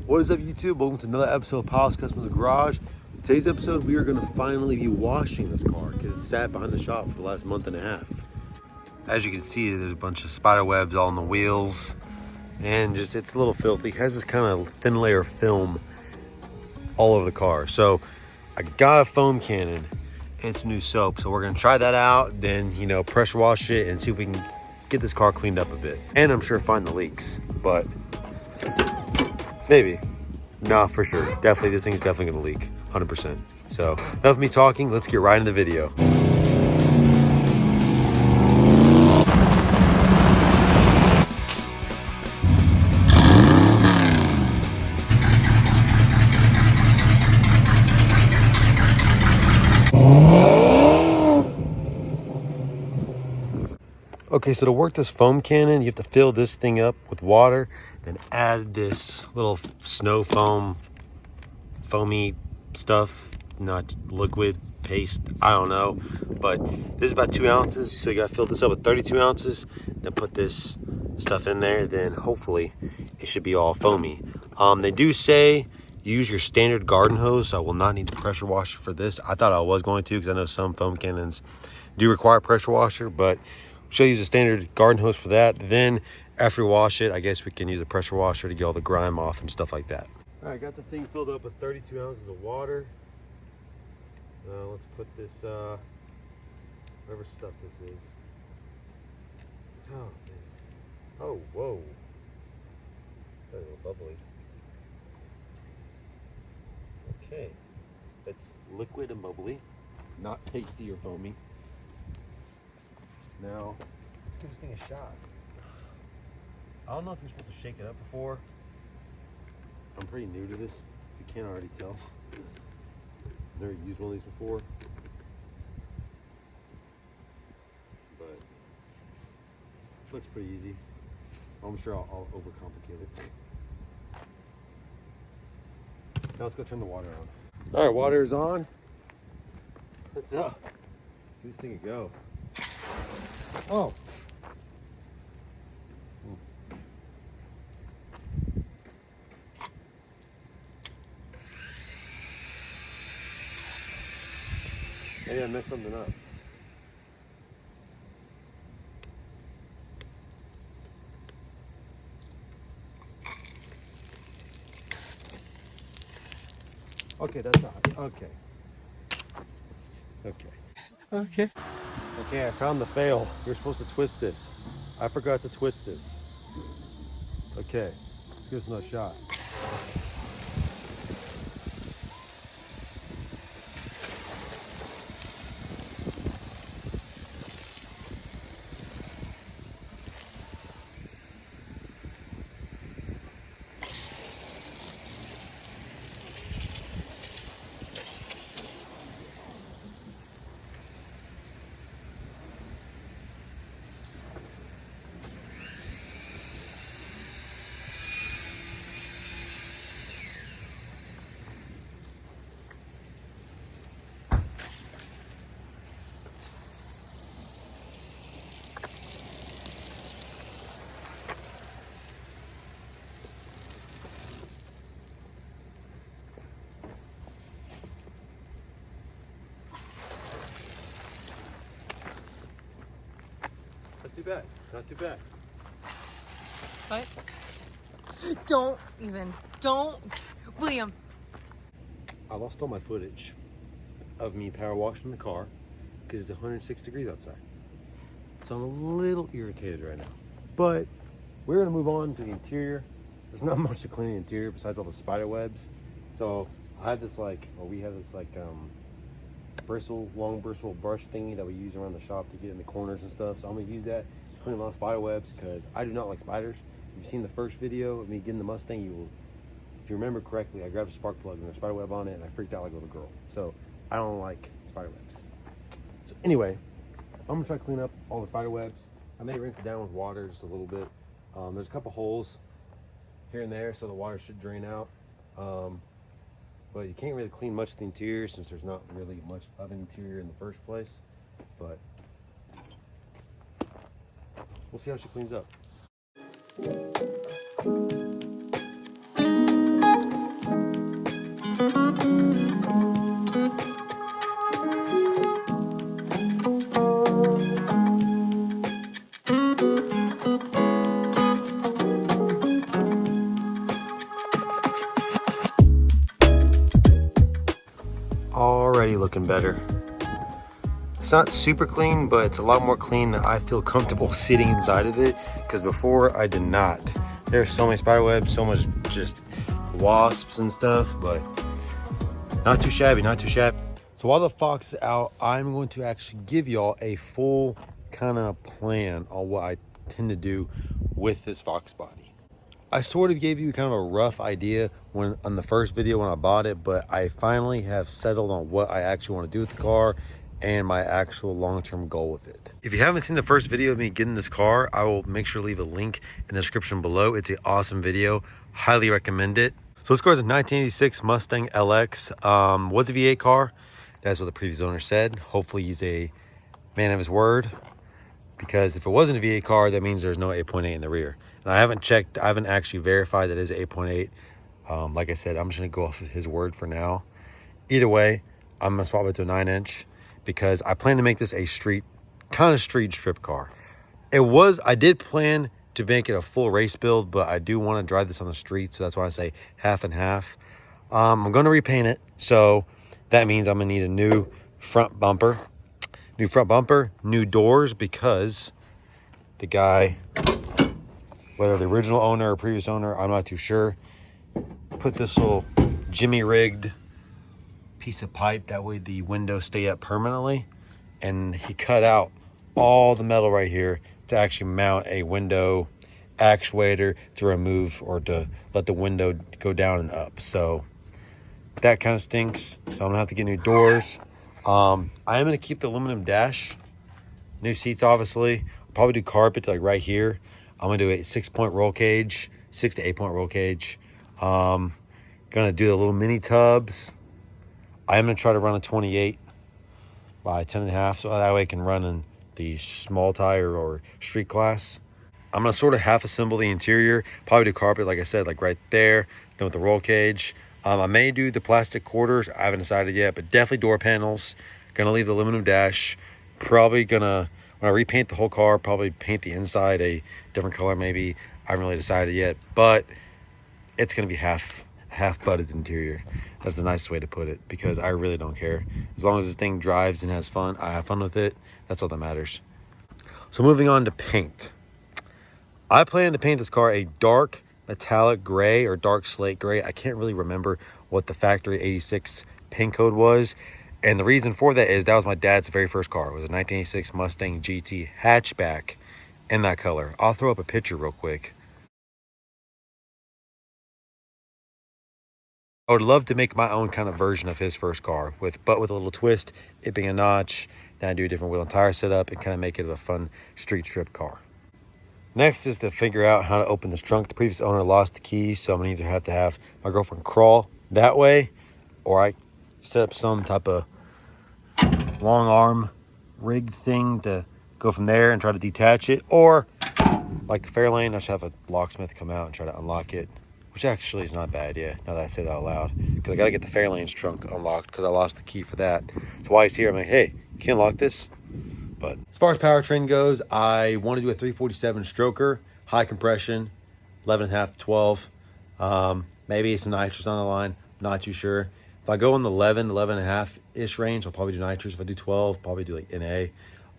What is up, YouTube? Welcome to another episode of Piles Customs Garage. In today's episode, we are going to finally be washing this car because it's sat behind the shop for the last month and a half. As you can see, there's a bunch of spider webs all on the wheels, and just it's a little filthy. It has this kind of thin layer of film all over the car. So I got a foam cannon and some new soap. So we're going to try that out, then, pressure wash it and see if we can get this car cleaned up a bit. And I'm sure find the leaks, but maybe. No, for sure. Definitely, this thing's definitely gonna leak, 100%. So, enough of me talking, let's get right into the video. Okay, so to work this foam cannon, you have to fill this thing up with water, then add this little snow foamy stuff, not liquid, paste, I don't know. But this is about 2 ounces, so you gotta fill this up with 32 ounces, then put this stuff in there, then hopefully it should be all foamy. They do say use your standard garden hose, so I will not need the pressure washer for this. I thought I was going to, because I know some foam cannons do require a pressure washer, but she'll use a standard garden hose for that. Then after we wash it, I guess we can use a pressure washer to get all the grime off and stuff like that. All right, got the thing filled up with 32 ounces of water. Let's put this, whatever stuff this is. Oh, man. Oh, whoa. That's a little bubbly. Okay. That's liquid and bubbly, not tasty or foamy. Now, let's give this thing a shot. I don't know if you're supposed to shake it up before. I'm pretty new to this, if you can't already tell. I've never used one of these before. But it looks pretty easy. I'm sure I'll overcomplicate it. Now let's go turn the water on. All right, water is on. Let's give this thing a go. Oh. Maybe I messed something up. Okay, that's hot. Okay. Okay, I found the fail. You're supposed to twist this. I forgot to twist this. Okay, let's give this another shot. Not too bad. Not too bad. What? Don't, William. I lost all my footage of me power washing the car because it's 106 degrees outside. So I'm a little irritated right now. But we're gonna move on to the interior. There's not much to clean the interior besides all the spider webs. So I have this we have this long bristle brush thingy that we use around the shop to get in the corners and stuff. So I'm gonna use that to clean a lot of spider webs because I do not like spiders. If you've seen the first video of me getting the Mustang, if you remember correctly, I grabbed a spark plug and there's a spider web on it and I freaked out like a little girl. So I don't like spider webs. So anyway, I'm gonna try to clean up all the spider webs. I may rinse it down with water just a little bit. There's a couple holes here and there, so the water should drain out. But you can't really clean much of the interior since there's not really much of an interior in the first place. But we'll see how she cleans up. already looking better. It's not super clean, but it's a lot more clean that I feel comfortable sitting inside of it, because before I did not. There's so many spider webs, so much just wasps and stuff, but not too shabby, not too shabby. So while the Fox is out, I'm going to actually give y'all a full kind of plan on what I tend to do with this Foxbody. I sort of gave you kind of a rough idea on the first video when I bought it, but I finally have settled on what I actually want to do with the car and my actual long-term goal with it. If you haven't seen the first video of me getting this car, I will make sure to leave a link in the description below. It's an awesome video. Highly recommend it. So this car is a 1986 Mustang LX. Was a V8 car. That's what the previous owner said. Hopefully he's a man of his word, because if it wasn't a V8 car, that means there's no 8.8 in the rear. And I haven't checked, I haven't actually verified that it is 8.8. Like I said, I'm just gonna go off of his word for now. Either way, I'm gonna swap it to a 9-inch because I plan to make this a street strip car. I did plan to make it a full race build, but I do want to drive this on the street, so that's why I say half and half. I'm gonna repaint it, so that means I'm gonna need a new front bumper. New doors, because the guy, whether the original owner or previous owner, I'm not too sure, put this little jimmy rigged piece of pipe, that way the windows stay up permanently, and he cut out all the metal right here to actually mount a window actuator to remove or to let the window go down and up. So that kind of stinks, so I'm gonna have to get new doors. I am going to keep the aluminum dash. New seats, obviously. I'll probably do carpet like right here. I'm going to do a 6-point roll cage, 6 to 8-point roll cage. Going to do the little mini tubs. I am going to try to run a 28 by 10.5, so that way I can run in the small tire or street class. I'm going to sort of half assemble the interior. Probably do carpet, like I said, like right there. Then with the roll cage. I may do the plastic quarters. I haven't decided yet, but definitely door panels. Gonna leave the aluminum dash. Probably gonna, when I repaint the whole car, probably paint the inside a different color maybe. I haven't really decided yet, but it's gonna be half butted interior. That's the nicest way to put it, because I really don't care. As long as this thing drives and has fun, I have fun with it. That's all that matters. So moving on to paint. I plan to paint this car a dark metallic gray or dark slate gray. I can't really remember what the factory 86 paint code was, and the reason for that is that was my dad's very first car. It was a 1986 Mustang GT hatchback in that color. I'll throw up a picture real quick. I would love to make my own kind of version of his first car, but with a little twist, it being a notch. Then I do a different wheel and tire setup and kind of make it a fun street strip car. Next is to figure out how to open this trunk. The previous owner lost the keys, so I'm gonna either have to have my girlfriend crawl that way, or I set up some type of long arm rigged thing to go from there and try to detach it, or like the Fairlane, I should have a locksmith come out and try to unlock it, which actually is not a bad idea now that I say that out loud, because I gotta get the Fairlane's trunk unlocked because I lost the key for that. So while he's here, I'm like, hey, you can't lock this. But as far as powertrain goes, I want to do a 347 stroker, high compression, 11.5 to 12. Maybe some nitrous on the line, not too sure. If I go in the 11.5-ish range, I'll probably do nitrous. If I do 12, probably do like NA.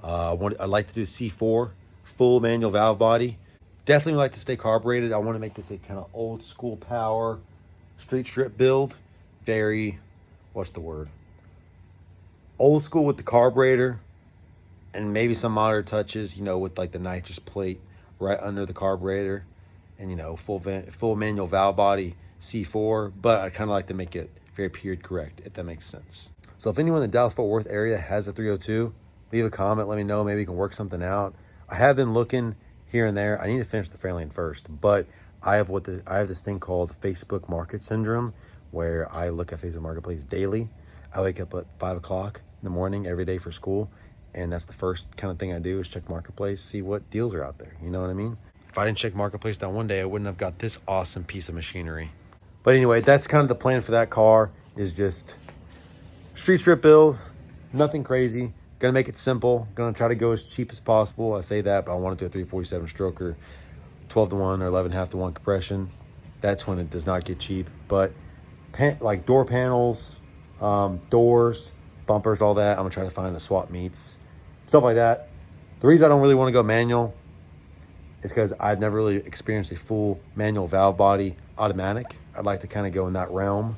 I'd like to do C4, full manual valve body. Definitely like to stay carbureted. I want to make this a kind of old school power street strip build. Very, what's the word? Old school with the carburetor. And maybe some moderate touches, with like the nitrous plate right under the carburetor, and full manual valve body C4. But I kind of like to make it very period correct, if that makes sense. So if anyone in the Dallas-Fort Worth area has a 302, leave a comment. Let me know. Maybe we can work something out. I have been looking here and there. I need to finish the Fairlane first, but I have this thing called Facebook Market Syndrome, where I look at Facebook Marketplace daily. I wake up at 5 o'clock in the morning every day for school. And that's the first kind of thing I do is check Marketplace, see what deals are out there. You know what I mean? If I didn't check Marketplace that one day, I wouldn't have got this awesome piece of machinery. But anyway, that's kind of the plan for that car, is just street strip build, nothing crazy. Gonna make it simple. Gonna try to go as cheap as possible. I say that, but I want to do a 347 stroker, 12 to 1 or 11.5 to 1 compression. That's when it does not get cheap. But like door panels, doors, bumpers, all that. I'm gonna try to find the swap meets, stuff like that. The reason I don't really want to go manual is because I've never really experienced a full manual valve body automatic. I'd like to kind of go in that realm.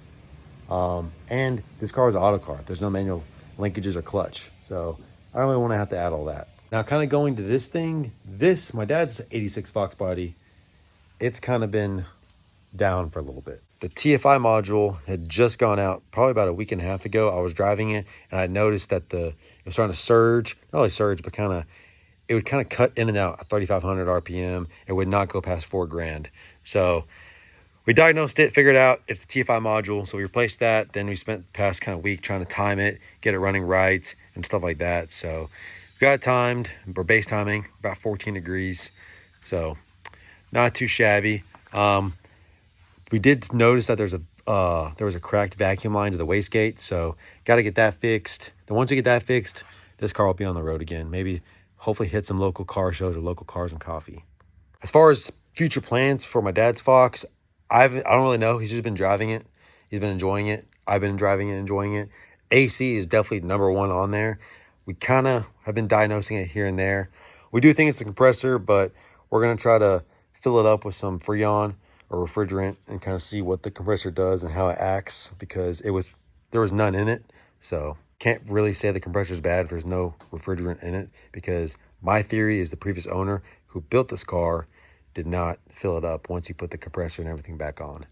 And this car is an auto car. There's no manual linkages or clutch. So I don't really want to have to add all that. Now, kind of going to this thing, my dad's 86 Foxbody, it's kind of been down for a little bit. The TFI module had just gone out probably about a week and a half ago. I was driving it and I noticed that it was starting to surge, not really surge, but it would kind of cut in and out at 3,500 RPM. It would not go past $4,000. So we diagnosed it, figured out it's the TFI module. So we replaced that. Then we spent the past kind of week trying to time it, get it running right and stuff like that. So we got it timed. We're base timing about 14 degrees. So not too shabby. We did notice that there was a cracked vacuum line to the wastegate. So got to get that fixed. Then once we get that fixed, this car will be on the road again. Maybe hopefully hit some local car shows or local cars and coffee. As far as future plans for my dad's Fox, I don't really know. He's just been driving it. He's been enjoying it. I've been driving it, enjoying it. AC is definitely number one on there. We kind of have been diagnosing it here and there. We do think it's a compressor, but we're going to try to fill it up with some Freon or refrigerant and kind of see what the compressor does and how it acts, because there was none in it. So can't really say the compressor is bad if there's no refrigerant in it, because my theory is the previous owner who built this car did not fill it up once he put the compressor and everything back on.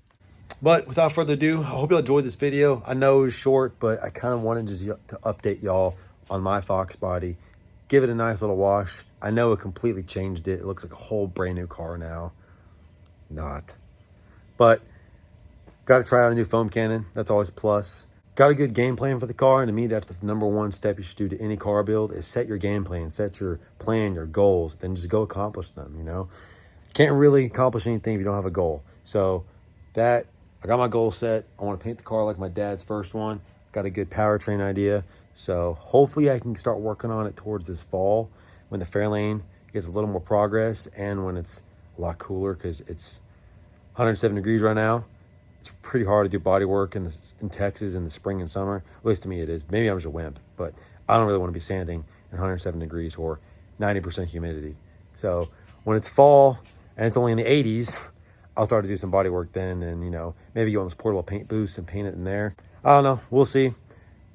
But without further ado, I hope you enjoyed this video. I know it was short, but I kind of wanted just to update y'all on my Foxbody. Give it a nice little wash. I know it completely changed it. It looks like a whole brand new car now. Not. But got to try out a new foam cannon. That's always a plus. Got a good game plan for the car, and to me, that's the number one step you should do to any car build, is set your game plan, set your plan, your goals, then just go accomplish them, you know? Can't really accomplish anything if you don't have a goal. So I got my goal set. I want to paint the car like my dad's first one. Got a good powertrain idea. So hopefully I can start working on it towards this fall when the Fairlane gets a little more progress and when it's a lot cooler, because it's 107 degrees right now. It's pretty hard to do body work in Texas in the spring and summer. At least to me it is. Maybe I'm just a wimp, but I don't really want to be sanding in 107 degrees or 90% humidity. So when it's fall and it's only in the 80s, I'll start to do some body work then, and, you know, maybe go on this portable paint booth and paint it in there. I don't know. We'll see.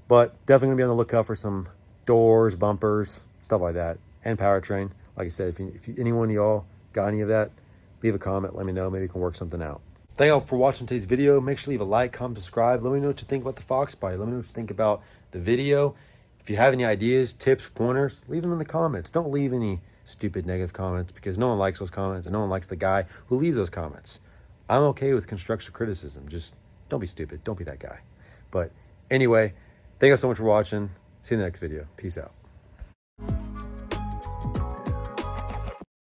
But definitely going to be on the lookout for some doors, bumpers, stuff like that, and powertrain. Like I said, if anyone of y'all got any of that, leave a comment. Let me know. Maybe we can work something out. Thank y'all for watching today's video. Make sure to leave a like, comment, subscribe. Let me know what you think about the Foxbody. Let me know what you think about the video. If you have any ideas, tips, pointers, leave them in the comments. Don't leave any stupid negative comments, because no one likes those comments and no one likes the guy who leaves those comments. I'm okay with constructive criticism. Just don't be stupid. Don't be that guy. But anyway, thank you so much for watching. See you in the next video. Peace out.